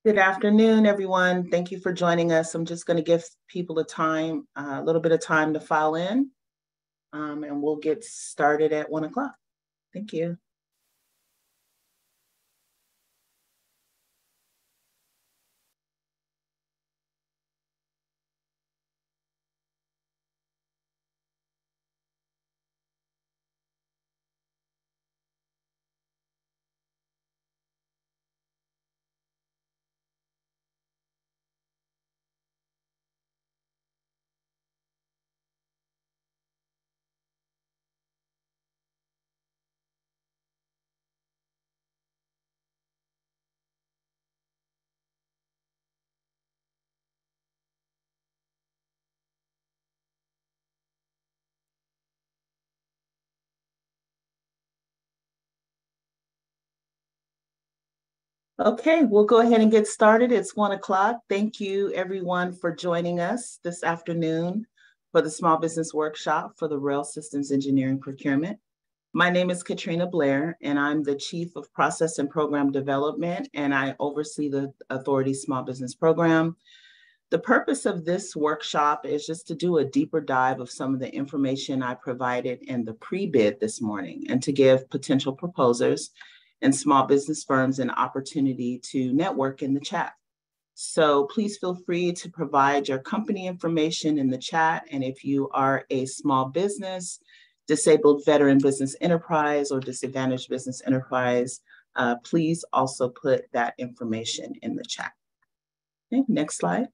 Good afternoon, everyone. Thank you for joining us. I'm just going to give people a little bit of time to file in, and we'll get started at 1 o'clock. Thank you. Okay, we'll go ahead and get started. It's 1 o'clock. Thank you, everyone, for joining us this afternoon for the Small Business Workshop for the Rail Systems Engineering Procurement. My name is Katrina Blair, and I'm the Chief of Process and Program Development, and I oversee the Authority's Small Business Program. The purpose of this workshop is just to do a deeper dive of some of the information I provided in the pre-bid this morning and to give potential proposers and small business firms an opportunity to network in the chat. So please feel free to provide your company information in the chat. And if you are a small business, disabled veteran business enterprise, or disadvantaged business enterprise, please also put that information in the chat. Okay, next slide.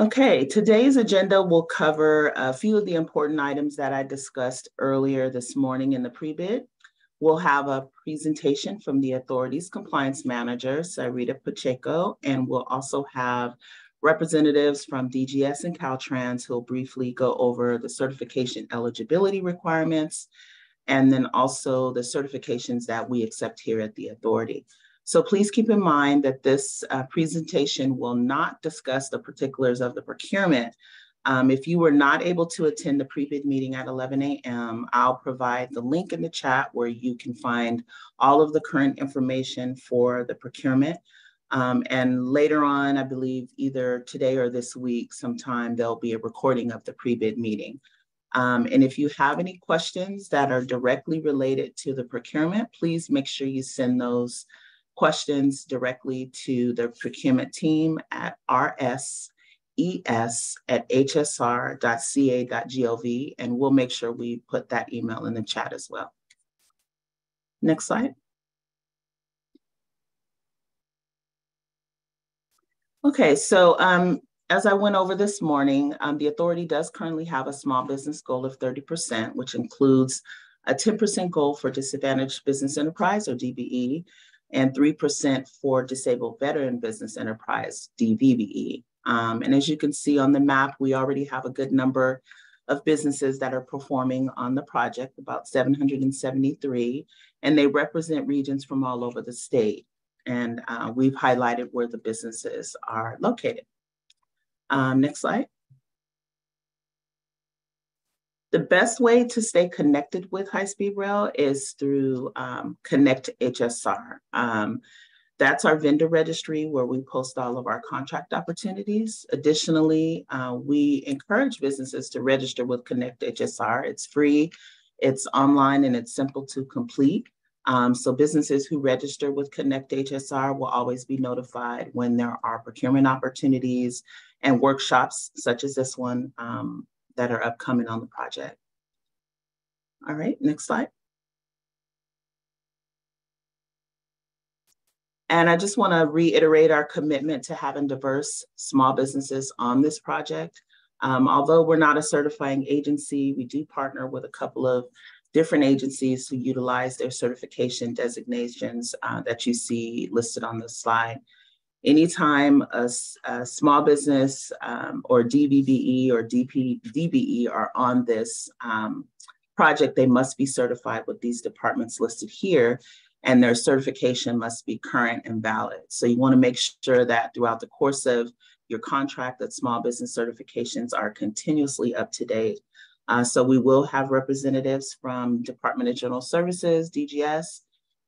Okay, today's agenda will cover a few of the important items that I discussed earlier this morning in the pre-bid. We'll have a presentation from the Authority's Compliance Manager, Sarita Pacheco, and we'll also have representatives from DGS and Caltrans who'll briefly go over the certification eligibility requirements, and then also the certifications that we accept here at the Authority. So please keep in mind that this presentation will not discuss the particulars of the procurement. If you were not able to attend the pre-bid meeting at 11 a.m., I'll provide the link in the chat where you can find all of the current information for the procurement. And later on, I believe either today or this week, sometime there'll be a recording of the pre-bid meeting. And if you have any questions that are directly related to the procurement, please make sure you send those questions directly to the procurement team at rs.es@hsr.ca.gov, and we'll make sure we put that email in the chat as well. Next slide. Okay, so as I went over this morning, the Authority does currently have a small business goal of 30%, which includes a 10% goal for disadvantaged business enterprise, or DBE, and 3% for disabled veteran business enterprise, DVBE. And as you can see on the map, we already have a good number of businesses that are performing on the project, about 773, and they represent regions from all over the state. And we've highlighted where the businesses are located. Next slide. The best way to stay connected with high-speed rail is through Connect HSR. That's our vendor registry where we post all of our contract opportunities. Additionally, we encourage businesses to register with Connect HSR. It's free, it's online, and it's simple to complete. So businesses who register with Connect HSR will always be notified when there are procurement opportunities and workshops such as this one that are upcoming on the project. All right, next slide. And I just want to reiterate our commitment to having diverse small businesses on this project. Although we're not a certifying agency, we do partner with a couple of different agencies who utilize their certification designations that you see listed on the slide. Anytime a small business or DVBE or DBE are on this project, they must be certified with these departments listed here, and their certification must be current and valid. So you want to make sure that throughout the course of your contract that small business certifications are continuously up to date. So we will have representatives from Department of General Services, DGS,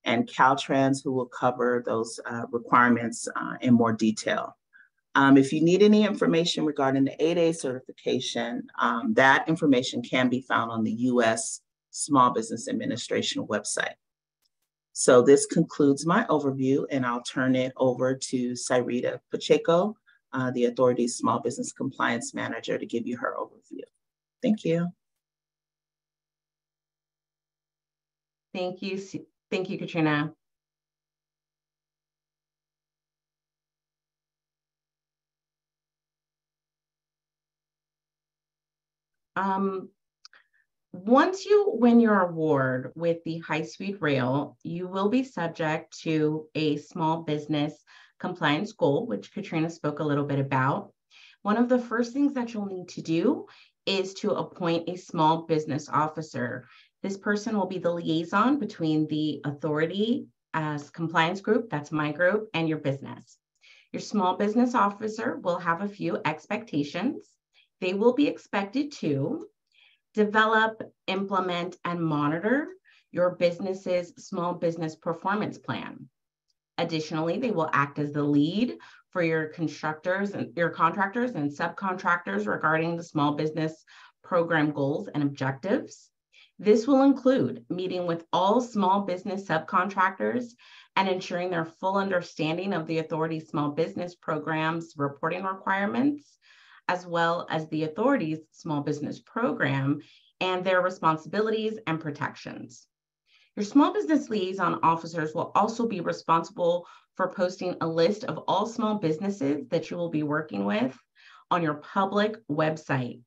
and Caltrans, who will cover those requirements in more detail. If you need any information regarding the 8A certification, that information can be found on the U.S. Small Business Administration website. So this concludes my overview, and I'll turn it over to Sarita Pacheco, the authority's Small Business Compliance Manager, to give you her overview. Thank you. Thank you, Katrina. Once you win your award with the high-speed rail, you will be subject to a small business compliance goal, which Katrina spoke a little bit about. One of the first things that you'll need to do is to appoint a small business officer. This person will be the liaison between the authority as compliance group, that's my group, and your business. Your small business officer will have a few expectations. They will be expected to develop, implement, and monitor your business's small business performance plan. Additionally, they will act as the lead for your contractors and subcontractors regarding the small business program goals and objectives. This will include meeting with all small business subcontractors and ensuring their full understanding of the authority's small business programs reporting requirements, as well as the authority's small business program and their responsibilities and protections. Your small business liaison officers will also be responsible for posting a list of all small businesses that you will be working with on your public website,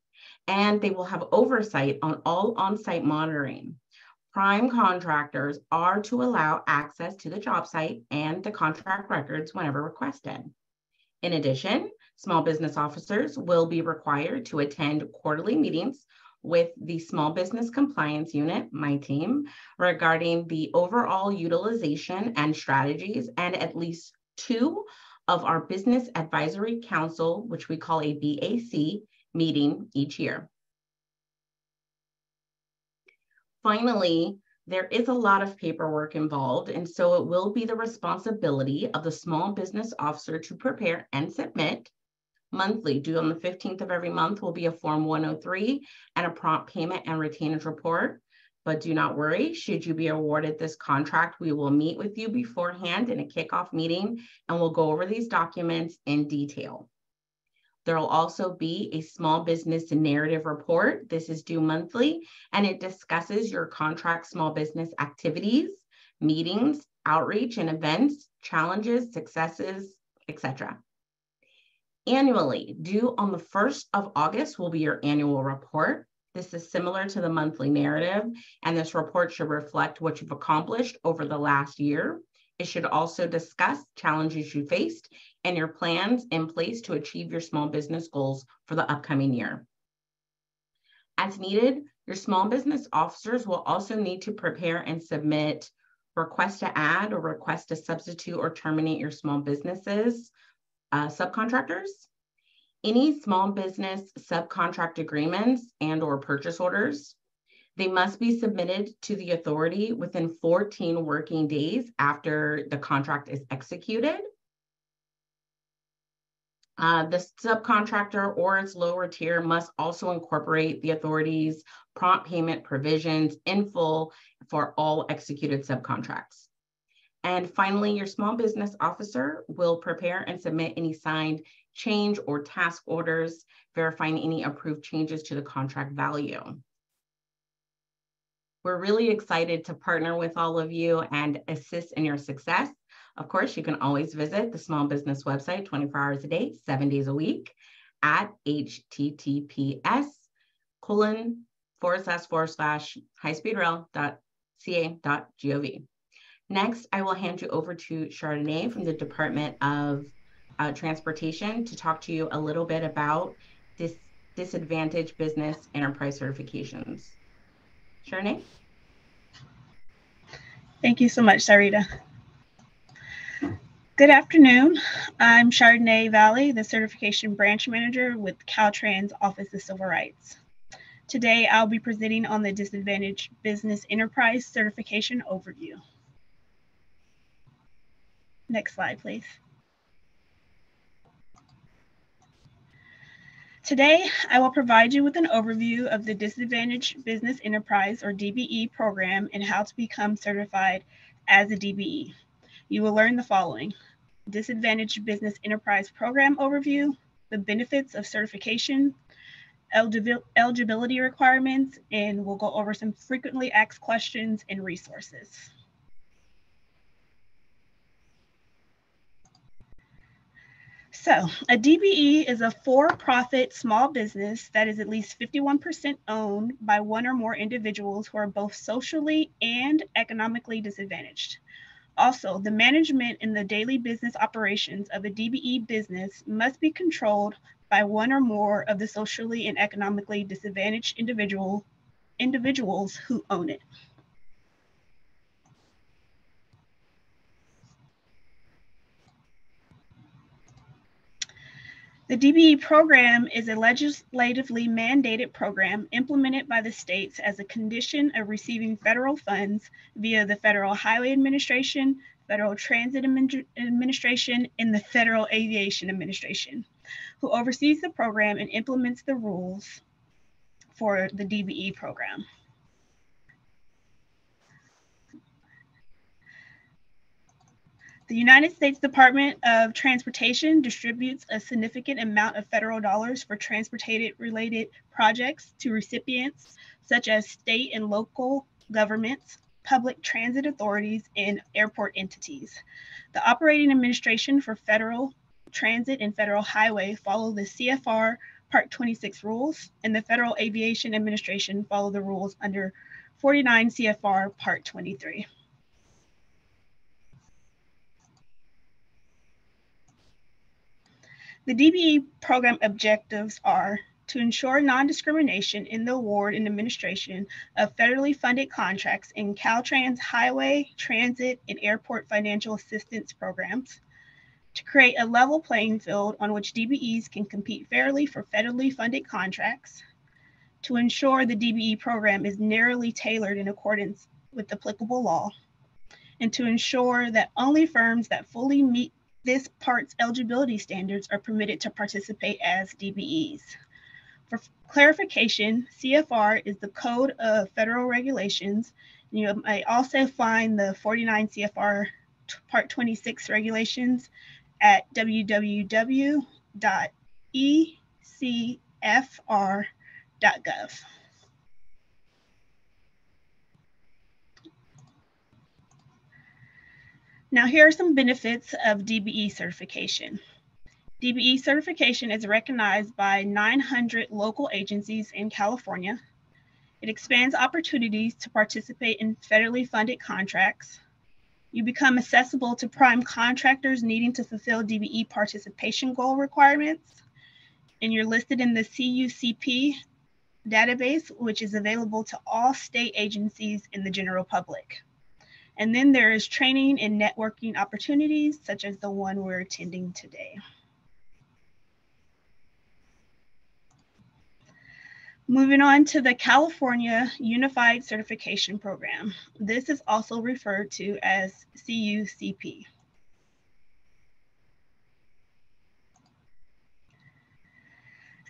and they will have oversight on all on-site monitoring. Prime contractors are to allow access to the job site and the contract records whenever requested. In addition, small business officers will be required to attend quarterly meetings with the Small Business Compliance Unit, my team, regarding the overall utilization and strategies, and at least 2 of our Business Advisory Council, which we call a BAC, meeting each year. Finally, there is a lot of paperwork involved, and so it will be the responsibility of the small business officer to prepare and submit monthly, due on the 15th of every month, will be a Form 103 and a prompt payment and retainage report. But do not worry, should you be awarded this contract, we will meet with you beforehand in a kickoff meeting, and we'll go over these documents in detail. There will also be a small business narrative report. This is due monthly, and it discusses your contract small business activities, meetings, outreach and events, challenges, successes, etc. Annually, due on the 1st of August, will be your annual report. This is similar to the monthly narrative, and this report should reflect what you've accomplished over the last year. It should also discuss challenges you faced and your plans in place to achieve your small business goals for the upcoming year. As needed, your small business officers will also need to prepare and submit requests to add or request to substitute or terminate your small businesses subcontractors. Any small business subcontract agreements and or purchase orders, they must be submitted to the authority within 14 working days after the contract is executed. The subcontractor or its lower tier must also incorporate the authority's prompt payment provisions in full for all executed subcontracts. And finally, your small business officer will prepare and submit any signed change or task orders, verifying any approved changes to the contract value. We're really excited to partner with all of you and assist in your success. Of course, you can always visit the small business website 24 hours a day, 7 days a week at https://highspeedrail.ca.gov. Next, I will hand you over to Chardonnay from the Department of Transportation to talk to you a little bit about disadvantaged business enterprise certifications. Chardonnay? Thank you so much, Sarita. Good afternoon. I'm Chardonnay Valley, the Certification Branch Manager with Caltrans Office of Civil Rights. Today, I'll be presenting on the Disadvantaged Business Enterprise Certification Overview. Next slide, please. Today, I will provide you with an overview of the Disadvantaged Business Enterprise, or DBE, program and how to become certified as a DBE. You will learn the following: Disadvantaged Business Enterprise Program overview, the benefits of certification, eligibility requirements, and we'll go over some frequently asked questions and resources. So, a DBE is a for-profit small business that is at least 51% owned by one or more individuals who are both socially and economically disadvantaged. Also, the management and the daily business operations of a DBE business must be controlled by one or more of the socially and economically disadvantaged individuals who own it. The DBE program is a legislatively mandated program implemented by the states as a condition of receiving federal funds via the Federal Highway Administration, Federal Transit Administration, and the Federal Aviation Administration, who oversees the program and implements the rules for the DBE program. The United States Department of Transportation distributes a significant amount of federal dollars for transportation-related projects to recipients such as state and local governments, public transit authorities, and airport entities. The operating administration for federal transit and federal highway follow the CFR Part 26 rules, and the Federal Aviation Administration follow the rules under 49 CFR Part 23. The DBE program objectives are to ensure non-discrimination in the award and administration of federally funded contracts in Caltrans highway, transit, and airport financial assistance programs, to create a level playing field on which DBEs can compete fairly for federally funded contracts, to ensure the DBE program is narrowly tailored in accordance with applicable law, and to ensure that only firms that fully meet this part's eligibility standards are permitted to participate as DBEs. For clarification, CFR is the Code of Federal Regulations. You may also find the 49 CFR Part 26 regulations at www.ecfr.gov. Now, here are some benefits of DBE certification. DBE certification is recognized by 900 local agencies in California. It expands opportunities to participate in federally funded contracts. You become accessible to prime contractors needing to fulfill DBE participation goal requirements. And you're listed in the CUCP database, which is available to all state agencies in the general public. And then there is training and networking opportunities, such as the one we're attending today. Moving on to the California Unified Certification Program. This is also referred to as CUCP.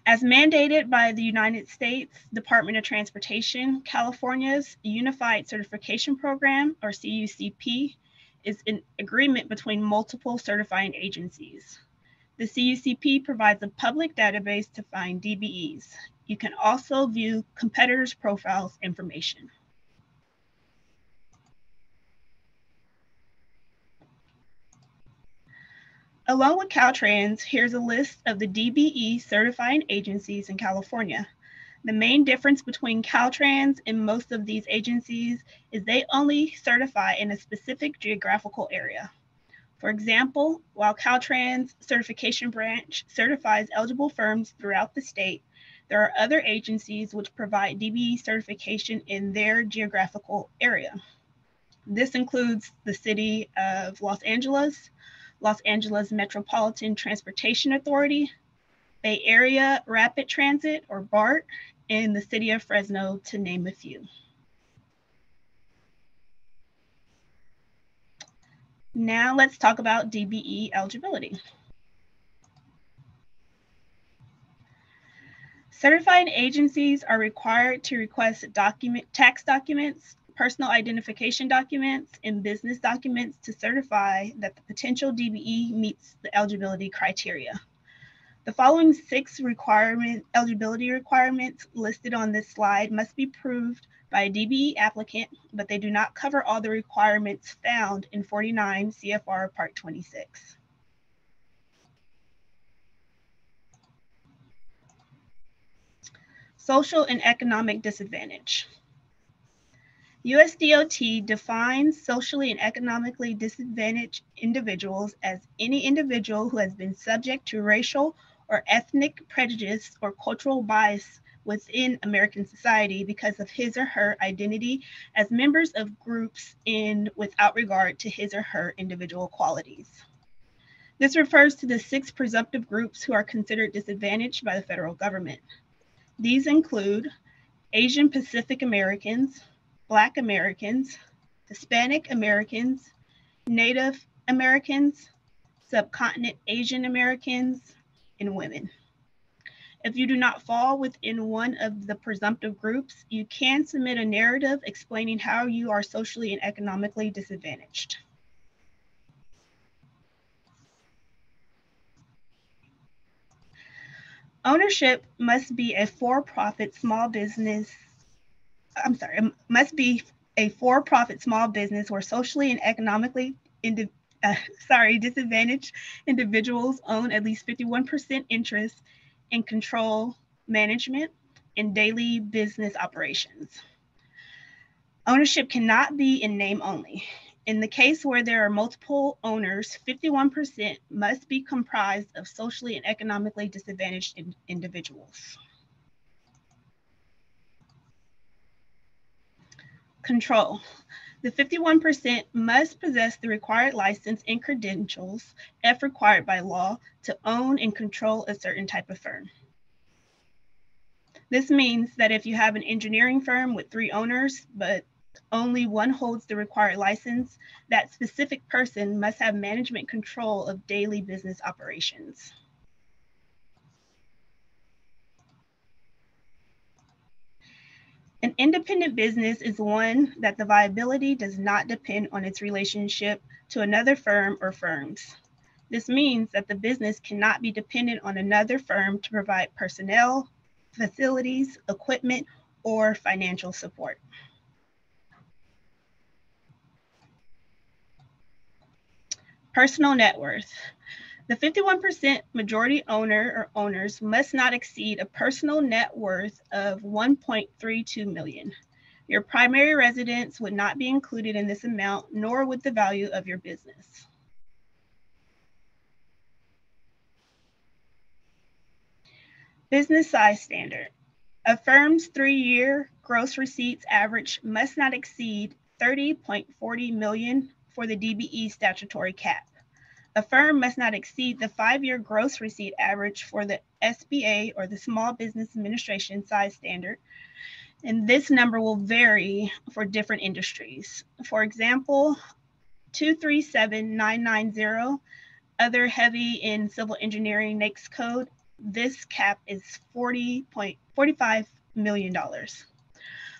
As mandated by the United States Department of Transportation, California's Unified Certification Program, or CUCP, is an agreement between multiple certifying agencies. The CUCP provides a public database to find DBEs. You can also view competitors' profiles information. Along with Caltrans, here's a list of the DBE certifying agencies in California. The main difference between Caltrans and most of these agencies is they only certify in a specific geographical area. For example, while Caltrans certification branch certifies eligible firms throughout the state, there are other agencies which provide DBE certification in their geographical area. This includes the City of Los Angeles Metropolitan Transportation Authority, Bay Area Rapid Transit, or BART, and the City of Fresno, to name a few. Now let's talk about DBE eligibility. Certifying agencies are required to request tax documents, personal identification documents, and business documents to certify that the potential DBE meets the eligibility criteria. The following 6 eligibility requirements listed on this slide must be proved by a DBE applicant, but they do not cover all the requirements found in 49 CFR Part 26. Social and economic disadvantage. USDOT defines socially and economically disadvantaged individuals as any individual who has been subject to racial or ethnic prejudice or cultural bias within American society because of his or her identity as members of groups and without regard to his or her individual qualities. This refers to the 6 presumptive groups who are considered disadvantaged by the federal government. These include Asian Pacific Americans, Black Americans, Hispanic Americans, Native Americans, Subcontinent Asian Americans, and women. If you do not fall within one of the presumptive groups, you can submit a narrative explaining how you are socially and economically disadvantaged. Ownership must be a for-profit small business where socially and economically disadvantaged individuals own at least 51% interest in control, management, and daily business operations. Ownership cannot be in name only. In the case where there are multiple owners, 51% must be comprised of socially and economically disadvantaged individuals. Control. The 51% must possess the required license and credentials, if required by law, to own and control a certain type of firm. This means that if you have an engineering firm with 3 owners, but only one holds the required license, that specific person must have management control of daily business operations. An independent business is one that the viability does not depend on its relationship to another firm or firms. This means that the business cannot be dependent on another firm to provide personnel, facilities, equipment, or financial support. Personal net worth. The 51% majority owner or owners must not exceed a personal net worth of $1.32 million. Your primary residence would not be included in this amount, nor would the value of your business. Business size standard. A firm's 3-year gross receipts average must not exceed $30.40 million for the DBE statutory cap. A firm must not exceed the 5-year gross receipt average for the SBA or the Small Business Administration size standard, and this number will vary for different industries. For example, 237990, other heavy in civil engineering NAICS code, this cap is $40.45 million.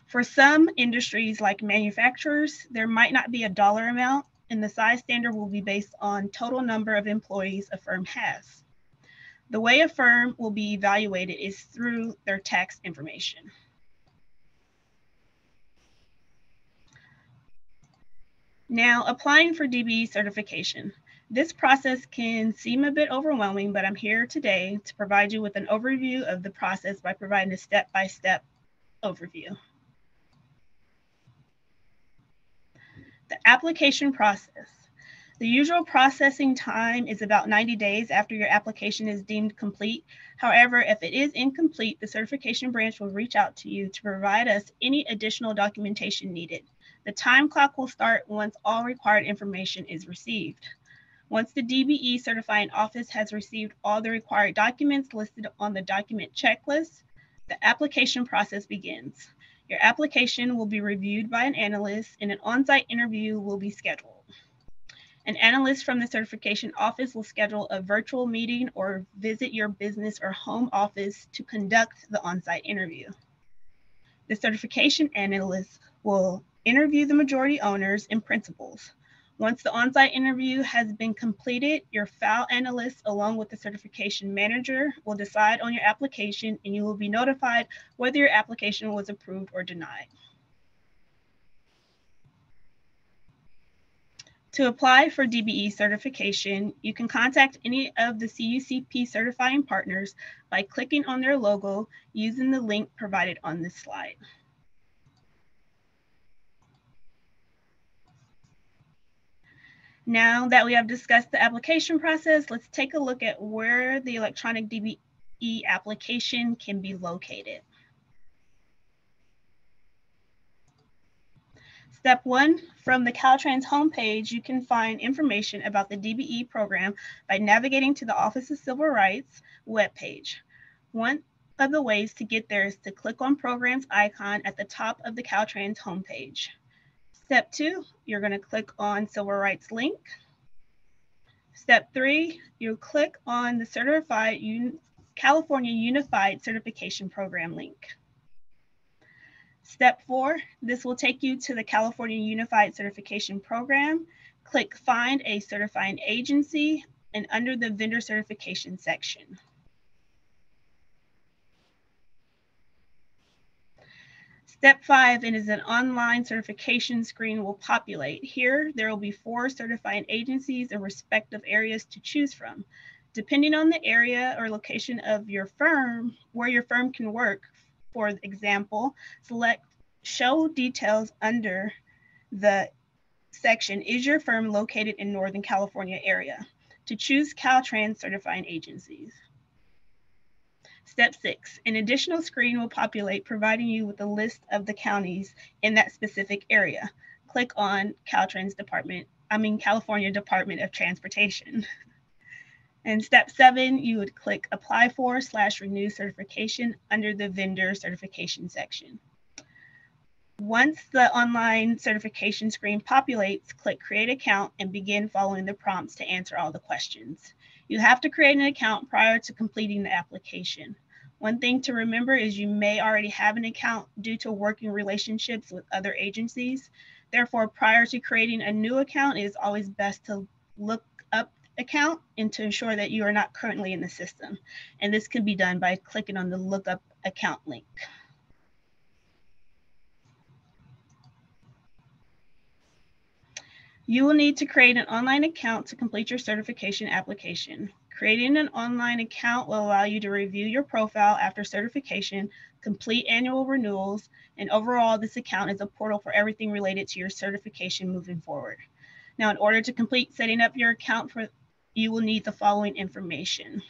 For some industries like manufacturers, there might not be a dollar amount, and the size standard will be based on total number of employees a firm has. The way a firm will be evaluated is through their tax information. Now, applying for DBE certification. This process can seem a bit overwhelming, but I'm here today to provide you with an overview of the process by providing a step-by-step overview. The application process. The usual processing time is about 90 days after your application is deemed complete. However, if it is incomplete, the certification branch will reach out to you to provide us any additional documentation needed. The time clock will start once all required information is received. Once the DBE certifying office has received all the required documents listed on the document checklist, the application process begins. Your application will be reviewed by an analyst and an on-site interview will be scheduled. An analyst from the certification office will schedule a virtual meeting or visit your business or home office to conduct the on-site interview. The certification analyst will interview the majority owners and principals. Once the on-site interview has been completed, your file analyst, along with the certification manager, will decide on your application, and you will be notified whether your application was approved or denied. To apply for DBE certification, you can contact any of the CUCP certifying partners by clicking on their logo using the link provided on this slide. Now that we have discussed the application process, let's take a look at where the electronic DBE application can be located. Step 1, from the Caltrans homepage, you can find information about the DBE program by navigating to the Office of Civil Rights webpage. One of the ways to get there is to click on Programs icon at the top of the Caltrans homepage. Step 2, you're going to click on Civil Rights link. Step 3, you click on the California Unified Certification Program link. Step 4, this will take you to the California Unified Certification Program. Click Find a Certifying Agency and under the Vendor Certification section. Step 5 is an online certification screen will populate. Here, there will be 4 certifying agencies in respective areas to choose from. Depending on the area or location of your firm, where your firm can work, for example, select Show Details under the section, Is your firm located in Northern California area? To choose Caltrans certifying agencies. Step 6, an additional screen will populate providing you with a list of the counties in that specific area. Click on California Department of Transportation. And step 7, you would click Apply for/Renew Certification under the Vendor Certification section. Once the online certification screen populates, click Create Account and begin following the prompts to answer all the questions. You have to create an account prior to completing the application. One thing to remember is you may already have an account due to working relationships with other agencies. Therefore, prior to creating a new account, it is always best to look up account and to ensure that you are not currently in the system. And this can be done by clicking on the Look Up Account link. You will need to create an online account to complete your certification application. Creating an online account will allow you to review your profile after certification, complete annual renewals, and overall, this account is a portal for everything related to your certification moving forward. Now, in order to complete setting up your account, you will need the following information: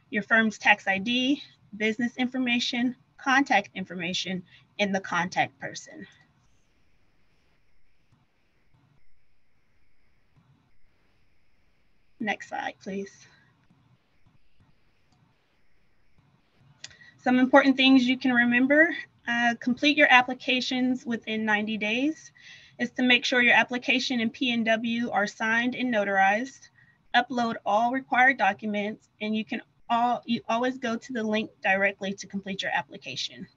your firm's tax ID, business information, contact information, and the contact person. Next slide, please. Some important things you can remember: complete your applications within 90 days. Is to make sure your application and P&W are signed and notarized. Upload all required documents, and you always go to the link directly to complete your application.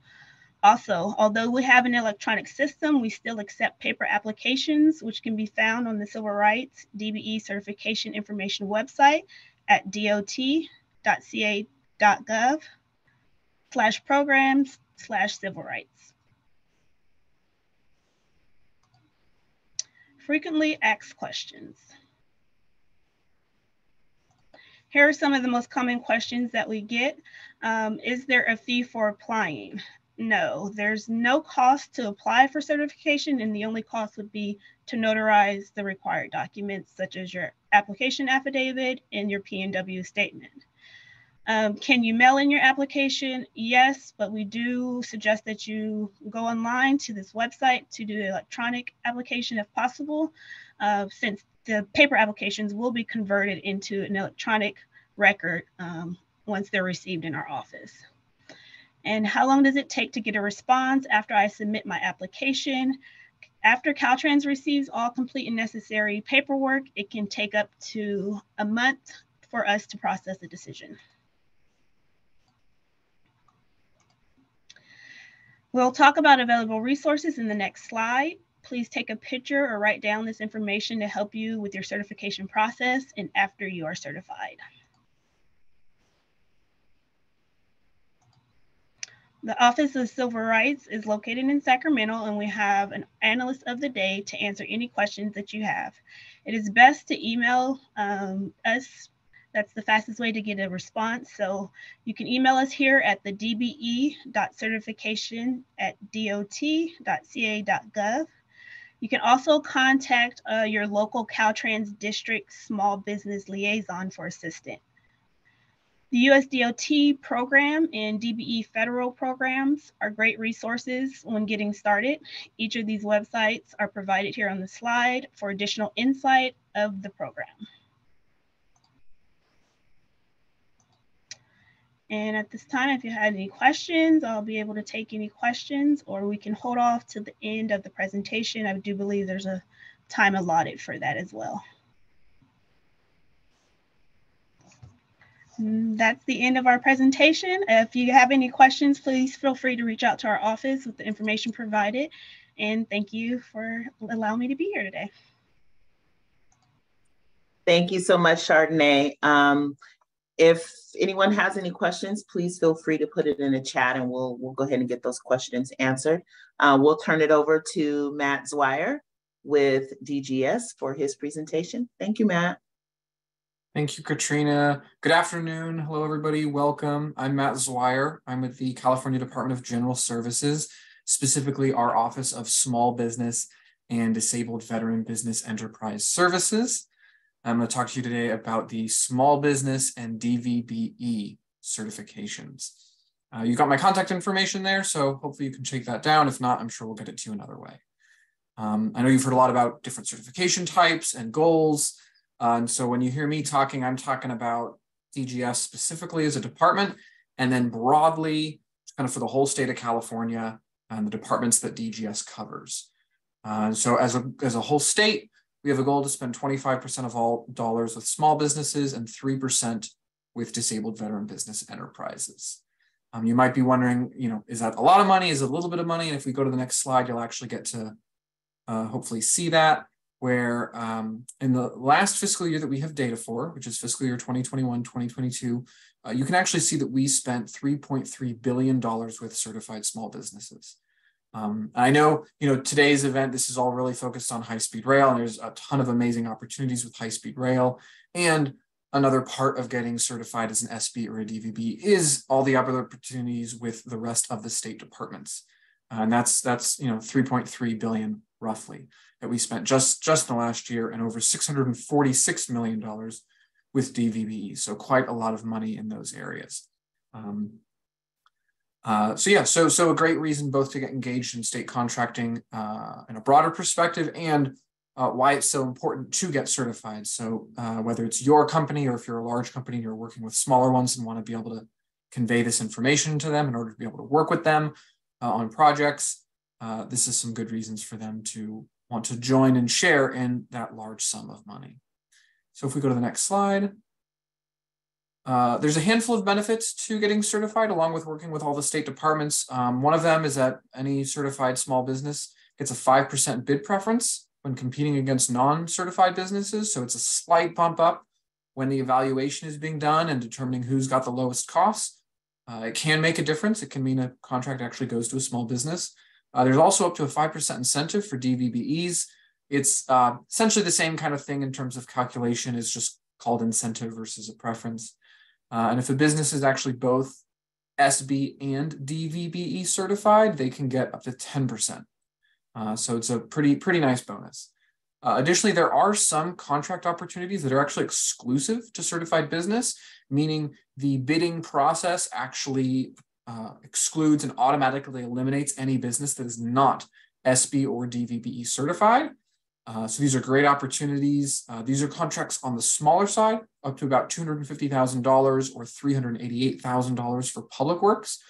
Also, although we have an electronic system, we still accept paper applications, which can be found on the Civil Rights DBE Certification Information website at dot.ca.gov/programs/civil rights. Frequently asked questions. Here are some of the most common questions that we get. Is there a fee for applying? No, there's no cost to apply for certification, and the only cost would be to notarize the required documents, such as your application affidavit and your P&W statement. Can you mail in your application? Yes, but we do suggest that you go online to this website to do the electronic application if possible, since the paper applications will be converted into an electronic record once they're received in our office. And how long does it take to get a response after I submit my application? After Caltrans receives all complete and necessary paperwork, it can take up to a month for us to process the decision. We'll talk about available resources in the next slide. Please take a picture or write down this information to help you with your certification process and after you are certified. The Office of Civil Rights is located in Sacramento, and we have an analyst of the day to answer any questions that you have. It is best to email us. That's the fastest way to get a response. So you can email us here at the dbe.certification@dot.ca.gov. You can also contact your local Caltrans district small business liaison for assistance. The USDOT program and DBE federal programs are great resources when getting started. Each of these websites are provided here on the slide for additional insight of the program. And at this time, if you had any questions, I'll be able to take any questions, or we can hold off to the end of the presentation. I do believe there's a time allotted for that as well. That's the end of our presentation. If you have any questions, please feel free to reach out to our office with the information provided. And thank you for allowing me to be here today. Thank you so much, Chardonnay. If anyone has any questions, please feel free to put it in the chat and we'll go ahead and get those questions answered. We'll turn it over to Matt Zweier with DGS for his presentation. Thank you, Matt. Thank you, Katrina. Good afternoon. Hello, everybody. Welcome. I'm Matt Zweier. I'm with the California Department of General Services, specifically our Office of Small Business and Disabled Veteran Business Enterprise Services. I'm going to talk to you today about the Small Business and DVBE certifications. You got my contact information there, so hopefully you can take that down. If not, I'm sure we'll get it to you another way. I know you've heard a lot about different certification types and goals. And so when you hear me talking, I'm talking about DGS specifically as a department, and then broadly kind of for the whole state of California and the departments that DGS covers. So as a whole state, we have a goal to spend 25% of all dollars with small businesses and 3% with disabled veteran business enterprises. You might be wondering, is that a lot of money? Is it a little bit of money? And if we go to the next slide, you'll actually get to hopefully see that, where in the last fiscal year that we have data for, which is fiscal year 2021-2022, you can actually see that we spent $3.3 billion with certified small businesses. I know, today's event, this is all really focused on high-speed rail, and there's a ton of amazing opportunities with high-speed rail. And another part of getting certified as an SB or a DVB is all the other opportunities with the rest of the state departments. And that's 3.3 billion roughly that we spent just in the last year, and over $646 million with DVBE. So quite a lot of money in those areas. So a great reason both to get engaged in state contracting in a broader perspective, and why it's so important to get certified. So whether it's your company or if you're a large company and you're working with smaller ones and want to be able to convey this information to them in order to be able to work with them on projects, this is some good reasons for them to want to join and share in that large sum of money. So if we go to the next slide, there's a handful of benefits to getting certified along with working with all the state departments. One of them is that any certified small business gets a 5% bid preference when competing against non-certified businesses. So it's a slight bump up when the evaluation is being done and determining who's got the lowest costs. It can make a difference. It can mean a contract actually goes to a small business. There's also up to a 5% incentive for DVBEs. It's essentially the same kind of thing in terms of calculation. It's just called incentive versus a preference. And if a business is actually both SB and DVBE certified, they can get up to 10%. So it's a pretty nice bonus. Additionally, there are some contract opportunities that are actually exclusive to certified business, meaning the bidding process actually excludes and automatically eliminates any business that is not SB or DVBE certified. So these are great opportunities. These are contracts on the smaller side, up to about $250,000 or $388,000 for public works.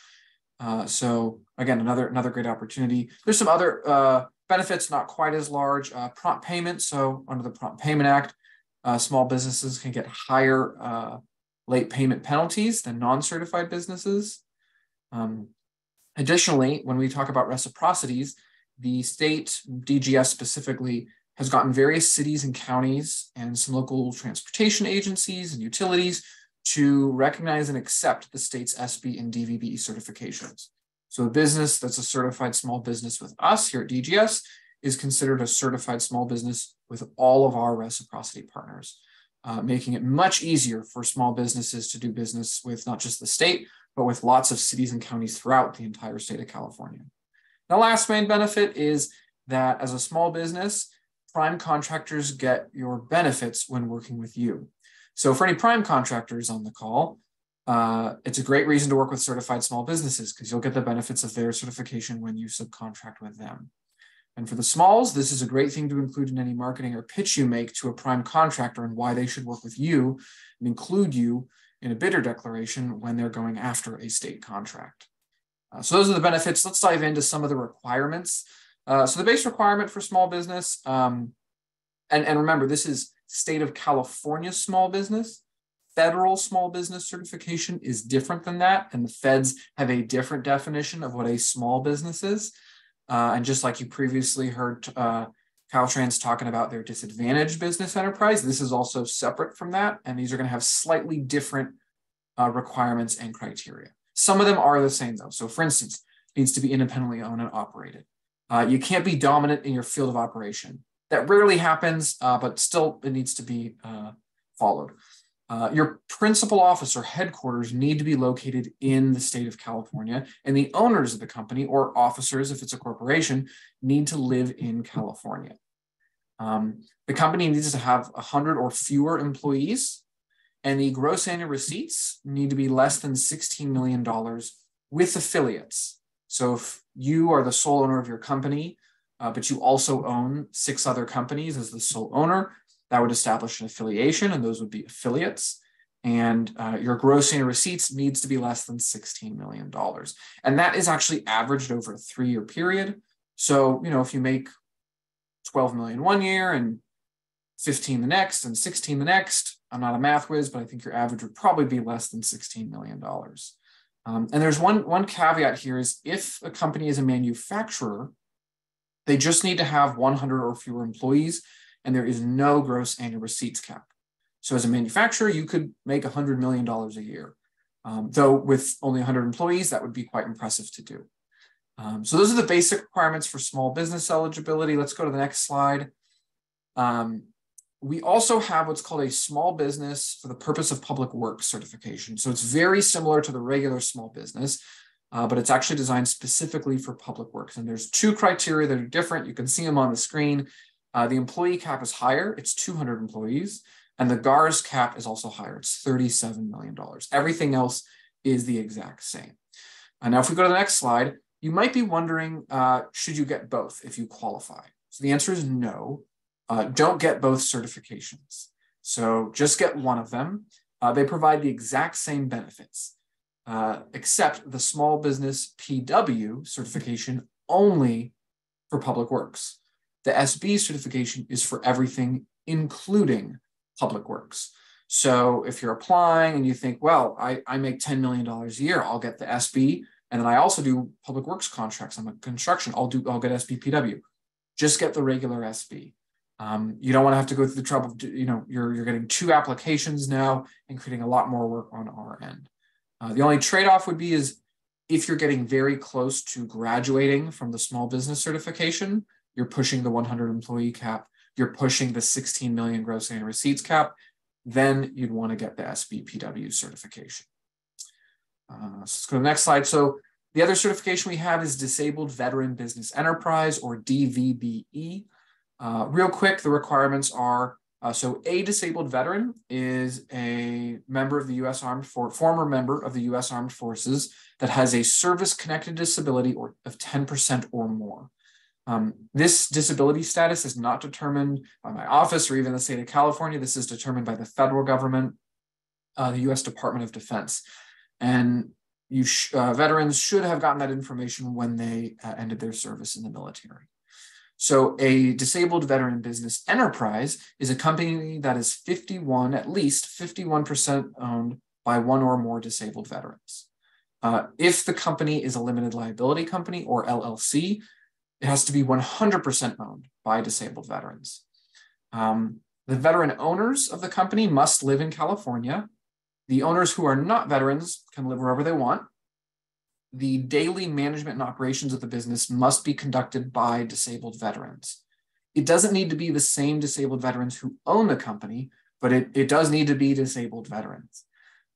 So again, another great opportunity. There's some other Benefits not quite as large. Prompt payment. So under the Prompt Payment Act, small businesses can get higher late payment penalties than non-certified businesses. Additionally, when we talk about reciprocities, the state, DGS specifically, has gotten various cities and counties and some local transportation agencies and utilities to recognize and accept the state's SB and DVB certifications. So a business that's a certified small business with us here at DGS is considered a certified small business with all of our reciprocity partners, making it much easier for small businesses to do business with not just the state, but with lots of cities and counties throughout the entire state of California. The last main benefit is that as a small business, prime contractors get your benefits when working with you. So for any prime contractors on the call, it's a great reason to work with certified small businesses because you'll get the benefits of their certification when you subcontract with them. And for the smalls, this is a great thing to include in any marketing or pitch you make to a prime contractor and why they should work with you and include you in a bidder declaration when they're going after a state contract. So those are the benefits. Let's dive into some of the requirements. So the base requirement for small business, and remember, this is state of California small business. Federal small business certification is different than that, and the feds have a different definition of what a small business is. And just like you previously heard Caltrans talking about their disadvantaged business enterprise, this is also separate from that, and these are going to have slightly different requirements and criteria. Some of them are the same though. So for instance, it needs to be independently owned and operated. You can't be dominant in your field of operation. That rarely happens, but still it needs to be followed. Your principal office or headquarters need to be located in the state of California, and the owners of the company or officers, if it's a corporation, need to live in California. The company needs to have 100 or fewer employees, and the gross annual receipts need to be less than $16 million with affiliates. So if you are the sole owner of your company, but you also own 6 other companies as the sole owner, that would establish an affiliation, and those would be affiliates. And your gross annual receipts needs to be less than $16 million. And that is actually averaged over a 3-year period. So, if you make 12 million one year and 15 the next and 16 the next, I'm not a math whiz, but I think your average would probably be less than $16 million. And there's one caveat here is if a company is a manufacturer, they just need to have 100 or fewer employees, and there is no gross annual receipts cap. So as a manufacturer, you could make $100 million a year. Though with only 100 employees, that would be quite impressive to do. So those are the basic requirements for small business eligibility. Let's go to the next slide. We also have what's called a small business for the purpose of public works certification. So it's very similar to the regular small business, but it's actually designed specifically for public works. And there's 2 criteria that are different. You can see them on the screen. The employee cap is higher, it's 200 employees, and the GARS cap is also higher, it's $37 million. Everything else is the exact same. Now, if we go to the next slide, you might be wondering, should you get both if you qualify? So the answer is no, don't get both certifications. So just get one of them. They provide the exact same benefits, except the small business PW certification only for public works. The SB certification is for everything, including public works. So if you're applying and you think, well, I make $10 million a year, I'll get the SB. And then I also do public works contracts. I'm a construction, I'll get SBPW. Just get the regular SB. You don't want to have to go through the trouble of, you're getting 2 applications now and creating a lot more work on our end. The only trade-off would be is if you're getting very close to graduating from the small business certification, you're pushing the 100 employee cap, you're pushing the 16 million gross annual receipts cap, then you'd want to get the SBPW certification. Let's go to the next slide. So the other certification we have is Disabled Veteran Business Enterprise, or DVBE. Real quick, the requirements are, so a disabled veteran is a member of the former member of the U.S. Armed Forces that has a service-connected disability of 10% or more. This disability status is not determined by my office or even the state of California. This is determined by the federal government, the U.S. Department of Defense. And veterans should have gotten that information when they ended their service in the military. So a disabled veteran business enterprise is a company that is at least 51% owned by one or more disabled veterans. If the company is a limited liability company or LLC, it has to be 100% owned by disabled veterans. The veteran owners of the company must live in California. The owners who are not veterans can live wherever they want. The daily management and operations of the business must be conducted by disabled veterans. It doesn't need to be the same disabled veterans who own the company, but it does need to be disabled veterans.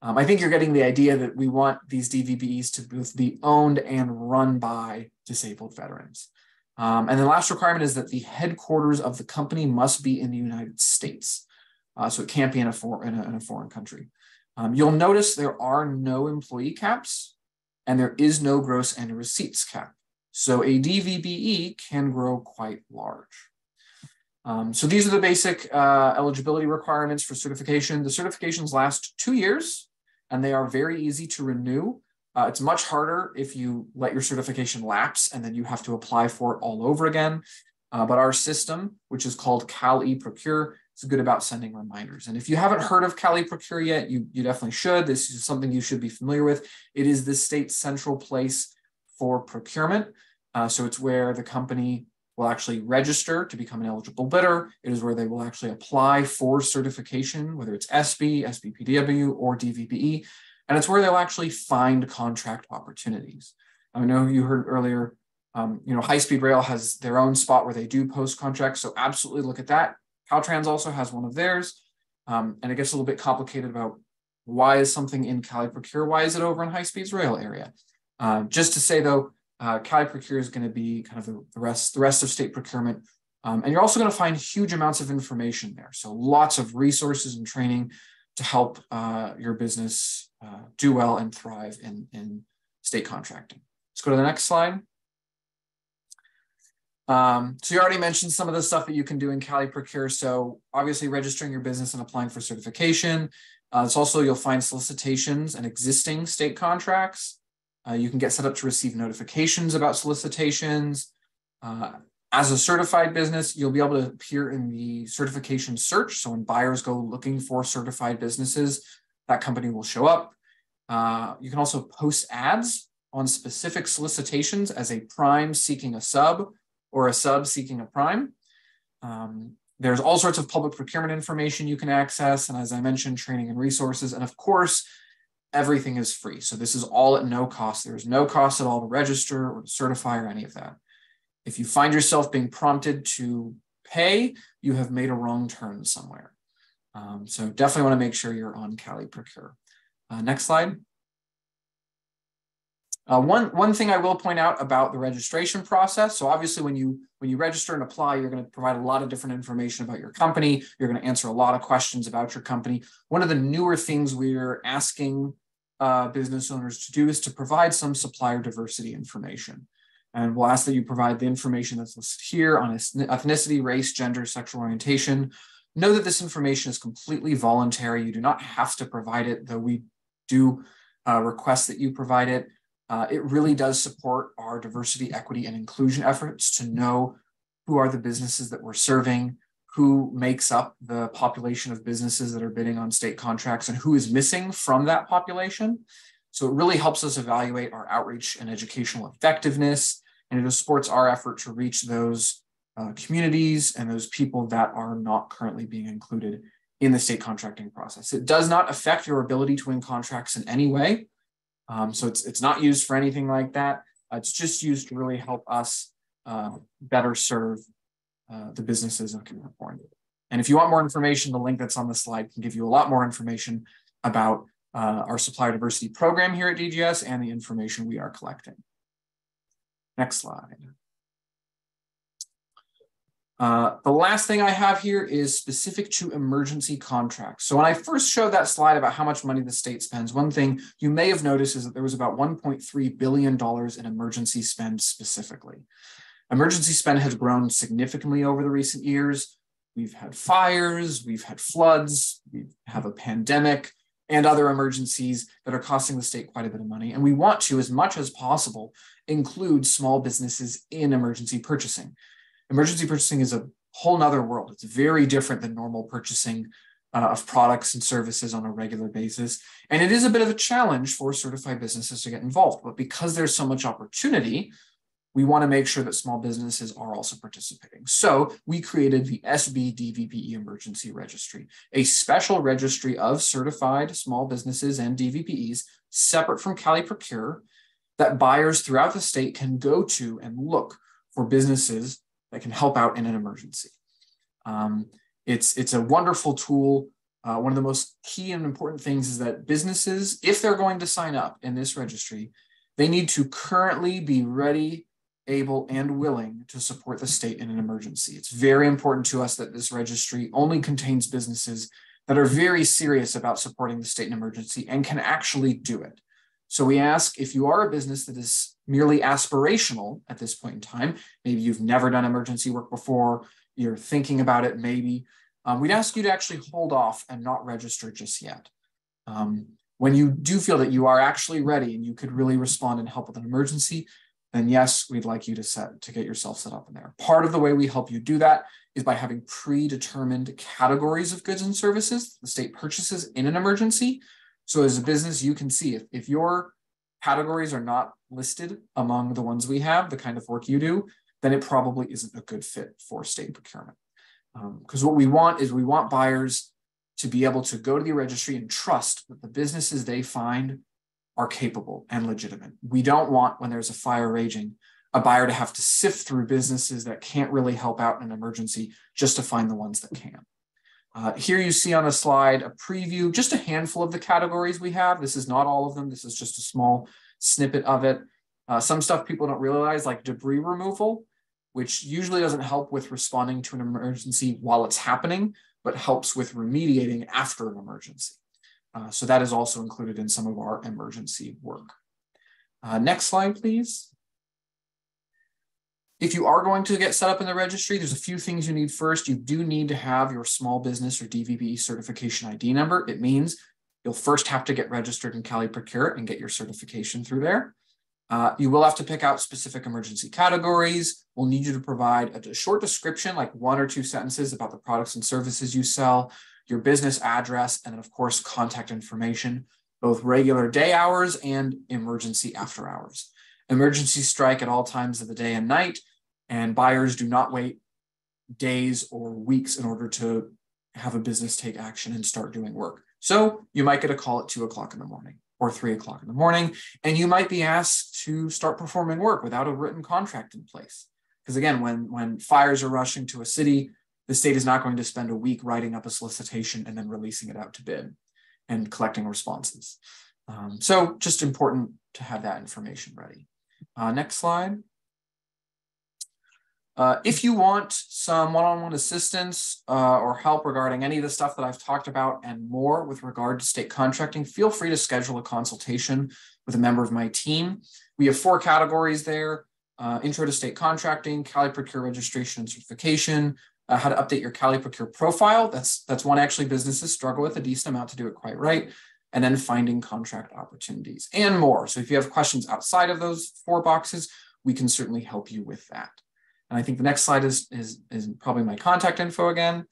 I think you're getting the idea that we want these DVBEs to both be owned and run by disabled veterans. And the last requirement is that the headquarters of the company must be in the United States. So it can't be in a foreign country. You'll notice there are no employee caps and there is no gross annual receipts cap. So a DVBE can grow quite large. So these are the basic eligibility requirements for certification. The certifications last 2 years and they are very easy to renew. It's much harder if you let your certification lapse and then you have to apply for it all over again. But our system, which is called Cal eProcure, is good about sending reminders. And if you haven't heard of Cal eProcure yet, you definitely should. This is something you should be familiar with. It is the state's central place for procurement. So it's where the company will actually register to become an eligible bidder. It is where they will actually apply for certification, whether it's SB, SBPDW, or DVBE. And it's where they'll actually find contract opportunities. I know you heard earlier, High Speed Rail has their own spot where they do post contracts. So absolutely look at that. Caltrans also has one of theirs. And it gets a little bit complicated about why is something in Cal eProcure? Why is it over in High Speed's rail area? Just to say though, Cal eProcure is going to be kind of the rest of state procurement. And you're also going to find huge amounts of information there. So lots of resources and training to help your business do well and thrive in state contracting. Let's go to the next slide. So you already mentioned some of the stuff that you can do in Cal eProcure. So obviously registering your business and applying for certification. It's also, you'll find solicitations and existing state contracts. You can get set up to receive notifications about solicitations. As a certified business, you'll be able to appear in the certification search. So when buyers go looking for certified businesses, that company will show up. You can also post ads on specific solicitations as a prime seeking a sub or a sub seeking a prime. There's all sorts of public procurement information you can access. And as I mentioned, training and resources. And of course, everything is free. So this is all at no cost. There's no cost at all to register or to certify or any of that. If you find yourself being prompted to pay, you have made a wrong turn somewhere. So definitely want to make sure you're on Cal eProcure. Next slide. One thing I will point out about the registration process. So obviously when you register and apply, you're going to provide a lot of different information about your company. You're going to answer a lot of questions about your company. One of the newer things we're asking business owners to do is to provide some supplier diversity information. And we'll ask that you provide the information that's listed here on ethnicity, race, gender, sexual orientation. Know that this information is completely voluntary. You do not have to provide it, though we do request that you provide it. It really does support our diversity, equity, and inclusion efforts to know who are the businesses that we're serving, who makes up the population of businesses that are bidding on state contracts, and who is missing from that population. So it really helps us evaluate our outreach and educational effectiveness, and it supports our effort to reach those communities and those people that are not currently being included in the state contracting process. It does not affect your ability to win contracts in any way. So it's not used for anything like that. It's just used to really help us better serve the businesses of California. And if you want more information, the link that's on the slide can give you a lot more information about our supplier diversity program here at DGS and the information we are collecting. Next slide. The last thing I have here is specific to emergency contracts. So when I first showed that slide about how much money the state spends, one thing you may have noticed is that there was about $1.3 billion in emergency spend specifically. Emergency spend has grown significantly over the recent years. We've had fires, we've had floods, we have a pandemic and other emergencies that are costing the state quite a bit of money. And we want to, as much as possible, include small businesses in emergency purchasing. Emergency purchasing is a whole nother world. It's very different than normal purchasing of products and services on a regular basis. And it is a bit of a challenge for certified businesses to get involved. But because there's so much opportunity, we want to make sure that small businesses are also participating. So we created the SB DVPE Emergency Registry, a special registry of certified small businesses and DVPEs separate from Cali Procure that buyers throughout the state can go to and look for businesses that can help out in an emergency. It's a wonderful tool. One of the most key and important things is that businesses, if they're going to sign up in this registry, they need to currently be ready, able, and willing to support the state in an emergency. It's very important to us that this registry only contains businesses that are very serious about supporting the state in emergency and can actually do it. So we ask, if you are a business that is merely aspirational at this point in time, maybe you've never done emergency work before, you're thinking about it maybe, we'd ask you to actually hold off and not register just yet. When you do feel that you are actually ready and you could really respond and help with an emergency, then yes, we'd like you to get yourself set up in there. Part of the way we help you do that is by having predetermined categories of goods and services the state purchases in an emergency. So as a business, you can see if your categories are not listed among the ones we have, the kind of work you do, then it probably isn't a good fit for state procurement. Because what we want is we want buyers to be able to go to the registry and trust that the businesses they find are capable and legitimate. We don't want, when there's a fire raging, a buyer to have to sift through businesses that can't really help out in an emergency just to find the ones that can. Here you see on the slide a preview, just a handful of the categories we have. This is not all of them. This is just a small snippet of it. Some stuff people don't realize, like debris removal, which usually doesn't help with responding to an emergency while it's happening, but helps with remediating after an emergency. So that is also included in some of our emergency work. Next slide, please. If you are going to get set up in the registry, there's a few things you need first. You do need to have your small business or DVB certification ID number. It means you'll first have to get registered in Cali Procure and get your certification through there. You will have to pick out specific emergency categories. We'll need you to provide a short description, like 1 or 2 sentences about the products and services you sell, your business address, and then of course, contact information, both regular day hours and emergency after hours. Emergencies strike at all times of the day and night, and buyers do not wait days or weeks in order to have a business take action and start doing work. So you might get a call at 2 o'clock in the morning or 3 o'clock in the morning, and you might be asked to start performing work without a written contract in place. Because again, when fires are rushing to a city, the state is not going to spend a week writing up a solicitation and then releasing it out to bid and collecting responses. So just important to have that information ready. Next slide. If you want some one-on-one assistance or help regarding any of the stuff that I've talked about and more with regard to state contracting, feel free to schedule a consultation with a member of my team. We have 4 categories there: intro to state contracting, Cali Procure registration and certification, how to update your Cali Procure profile. That's one actually businesses struggle with a decent amount to do it quite right. And then finding contract opportunities and more. So if you have questions outside of those 4 boxes, we can certainly help you with that. And I think the next slide is probably my contact info again.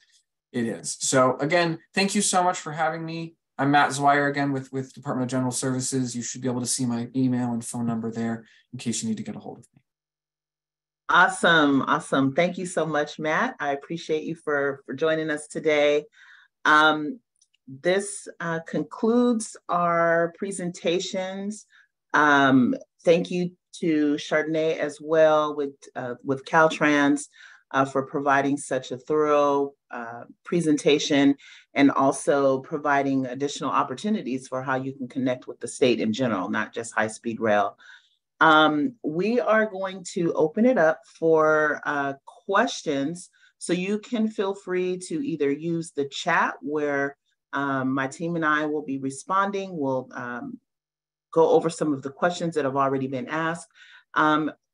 It is. So again, thank you so much for having me. I'm Matt Zweier again with Department of General Services. You should be able to see my email and phone number there in case you need to get a hold of me. Awesome. Awesome. Thank you so much, Matt. I appreciate you for joining us today. This concludes our presentations. Thank you to Chardonnay as well with Caltrans for providing such a thorough presentation and also providing additional opportunities for how you can connect with the state in general, not just high-speed rail. We are going to open it up for questions. So you can feel free to either use the chat where my team and I will be responding. We'll go over some of the questions that have already been asked.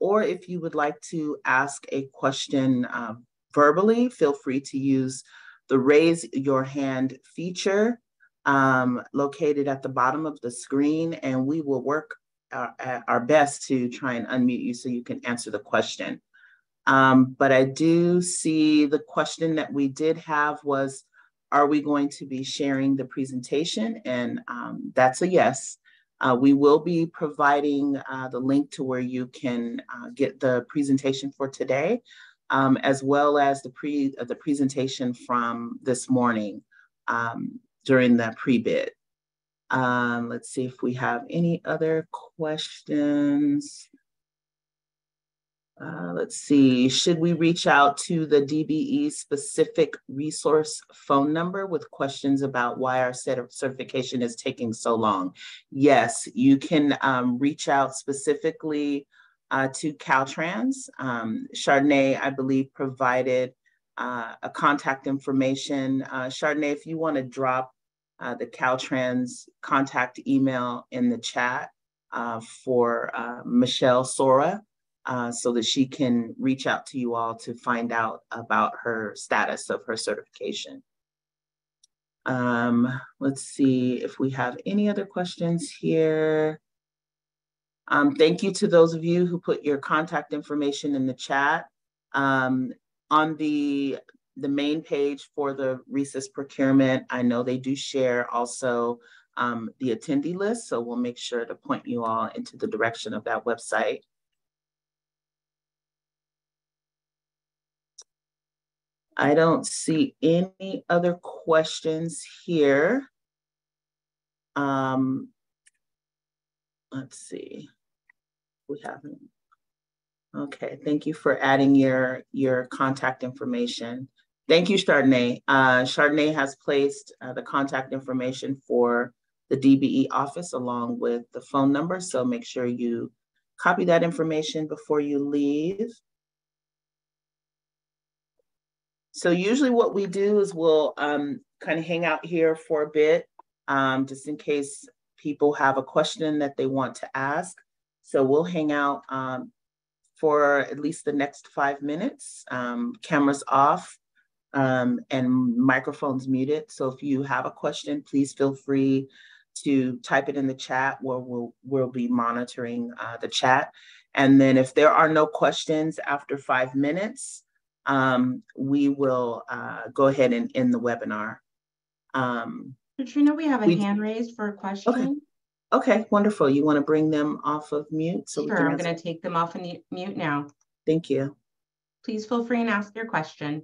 Or if you would like to ask a question verbally, feel free to use the raise your hand feature located at the bottom of the screen, and we will work our best to try and unmute you so you can answer the question. But I do see the question that we did have was, are we going to be sharing the presentation? And that's a yes. We will be providing the link to where you can get the presentation for today, as well as the presentation from this morning during the pre-bid. Let's see if we have any other questions. Let's see, should we reach out to the DBE specific resource phone number with questions about why our certification is taking so long? Yes, you can reach out specifically to Caltrans. Chardonnay, I believe, provided a contact information. Chardonnay, if you want to drop the Caltrans contact email in the chat for Michelle Sora, so that she can reach out to you all to find out about her status of her certification. Let's see if we have any other questions here. Thank you to those of you who put your contact information in the chat. On the main page for the recess procurement, I know they do share also the attendee list, so we'll make sure to point you all into the direction of that website. I don't see any other questions here. Let's see. We haven't. Okay, thank you for adding your contact information. Thank you, Chardonnay. Chardonnay has placed the contact information for the DBE office along with the phone number, so make sure you copy that information before you leave. So usually what we do is we'll kind of hang out here for a bit, just in case people have a question that they want to ask. So we'll hang out for at least the next 5 minutes, cameras off and microphones muted. So if you have a question, please feel free to type it in the chat where we'll be monitoring the chat. And then if there are no questions after 5 minutes, we will go ahead and end the webinar. Katrina, we have a hand raised for a question. Okay, wonderful. You want to bring them off of mute? So sure, I'm going to take them off of mute now. Thank you. Please feel free and ask your question.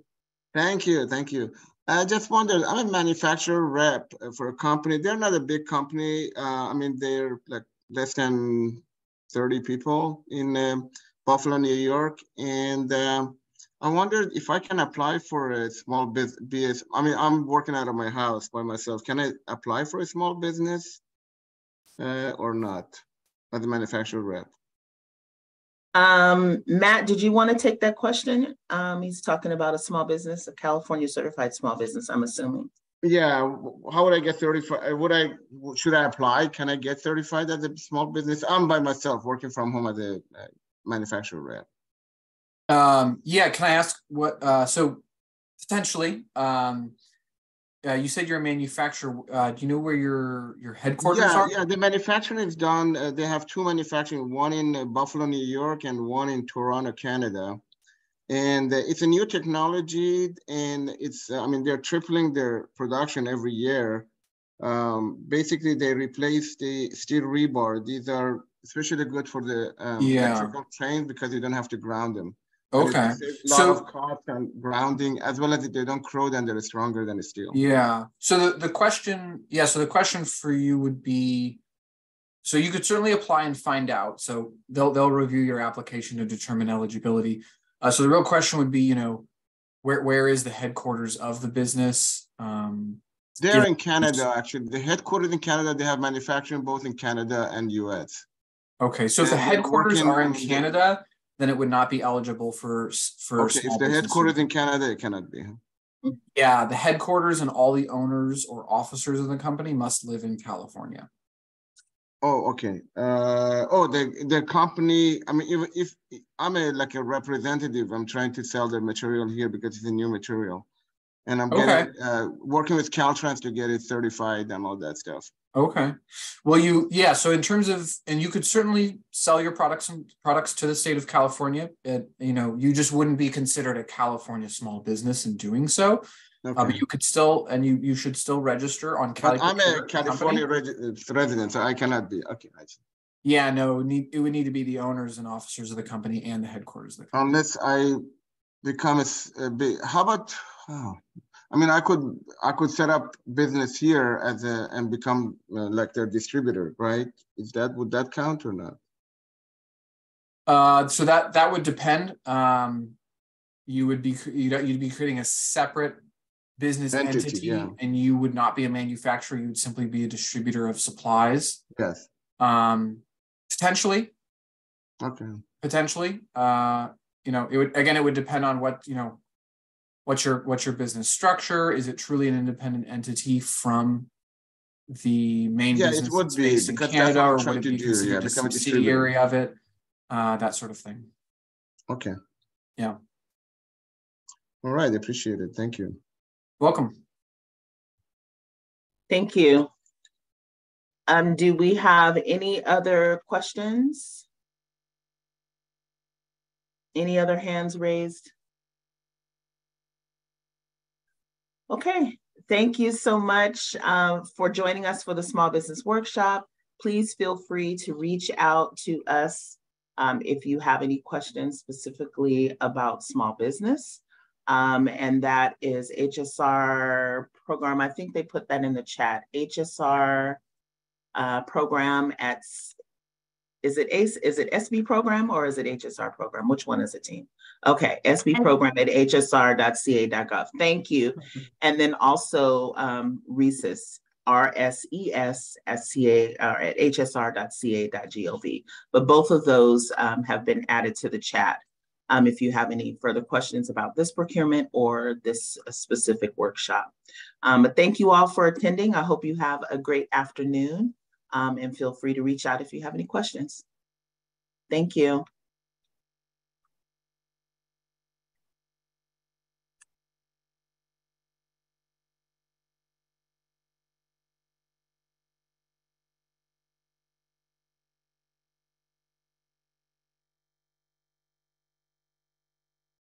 Thank you. Thank you. I just wondered, I'm a manufacturer rep for a company. They're not a big company. I mean, they're like less than 30 people in Buffalo, New York. And I wondered if I can apply for a small business. I mean, I'm working out of my house by myself. Can I apply for a small business or not as a manufacturer rep? Matt, did you want to take that question? He's talking about a small business, a California certified small business, I'm assuming. Yeah, how would I get 35? Should I apply? Can I get 35 as a small business? I'm by myself working from home as a manufacturer rep. Yeah, can I ask what, so potentially, you said you're a manufacturer. Do you know where your headquarters are? Yeah, the manufacturing is done. They have two manufacturing, one in Buffalo, New York, and one in Toronto, Canada. And it's a new technology, and it's, I mean, they're tripling their production every year. Basically, they replace the steel rebar. These are especially good for the electrical trains because you don't have to ground them. Okay. A lot of cost and grounding, as well as if they don't corrode and they're stronger than steel. Yeah. So the question, so the question for you would be, so you could certainly apply and find out. So they'll review your application to determine eligibility. So the real question would be, you know, where is the headquarters of the business? They're in Canada, actually. The headquarters in Canada, they have manufacturing both in Canada and US. Okay. So if the headquarters are in Canada, then it would not be eligible for okay, if the headquarters in Canada, it cannot be. Yeah, the headquarters and all the owners or officers of the company must live in California. Oh, okay. The company, I mean, if I'm like a representative, I'm trying to sell their material here because it's a new material. and I'm Okay. getting working with Caltrans to get it certified and all that stuff. Okay. Well, yeah. So in terms of, and you could certainly sell your products to the state of California. You just wouldn't be considered a California small business in doing so. Okay. But you could still, and you should still register on But I'm a California California resident, so I cannot be. Okay, I see. Yeah, no, it would need to be the owners and officers of the company and the headquarters of the company. Unless I become a big, how about, I mean, I could set up business here and become like their distributor, right? Would that count or not? So that would depend. You'd be creating a separate business entity, yeah. and you would not be a manufacturer. You would simply be a distributor of supplies. Yes. Potentially. Okay. Potentially. It would depend on what's your business structure. Is it truly an independent entity from the main business? It would be, based in Canada, or would it be considered a subsidiary of it? That sort of thing. Okay. Yeah. All right. Appreciate it. Thank you. Welcome. Thank you. Do we have any other questions? Any other hands raised? Okay, thank you so much for joining us for the Small Business Workshop. Please feel free to reach out to us if you have any questions specifically about small business. And that is HSR program. I think they put that in the chat. HSR program at, is it SB program or is it HSR program? Which one is it, team? Okay, SB program at hsr.ca.gov. Thank you. And then also RESES, RSES.ca or at hsr.ca.gov. But both of those have been added to the chat. If you have any further questions about this procurement or this specific workshop. But thank you all for attending. I hope you have a great afternoon and feel free to reach out if you have any questions. Thank you.